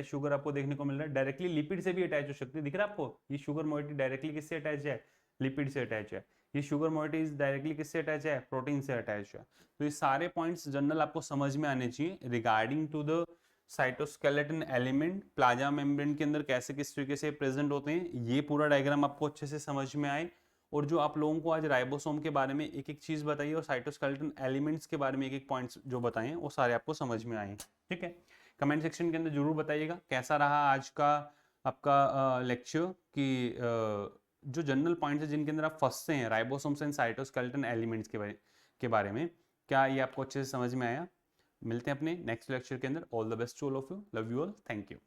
शुगर, आपको देखने को मिल रहा है। डायरेक्टली लिपिड से भी अटैच हो सकती है। दिख रहा है आपको? ये शुगर मोइटी डायरेक्टली किससे अटैच है? लिपिड से अटैच है। ये शुगर मोइटी डायरेक्टली किससे अटैच है? प्रोटीन से अटैच है। तो ये सारे पॉइंट्स जनरल आपको समझ में आने चाहिए regarding to the cytoskeleton element plasma membrane के अंदर कैसे किस तरीके से प्रेजेंट होते हैं। ये पूरा डायग्राम आपको अच्छे से समझ में आए। और जो आप लोगों को आज राइबोसोम के बारे में एक एक चीज बताई और साइटोस्केलेटन एलिमेंट्स के बारे में एक एक पॉइंट्स जो बताए वो सारे आपको समझ में आए। ठीक है, कमेंट सेक्शन के अंदर जरूर बताइएगा कैसा रहा आज का आपका लेक्चर, कि जो जनरल पॉइंट्स है जिनके अंदर आप फंसते हैं राइबोसोम्स एंड साइटोस्केलेटन एलिमेंट्स के बारे में, क्या ये आपको अच्छे से समझ में आया? मिलते हैं अपने नेक्स्ट लेक्चर के अंदर। All the best to all of you, love you all, thank you.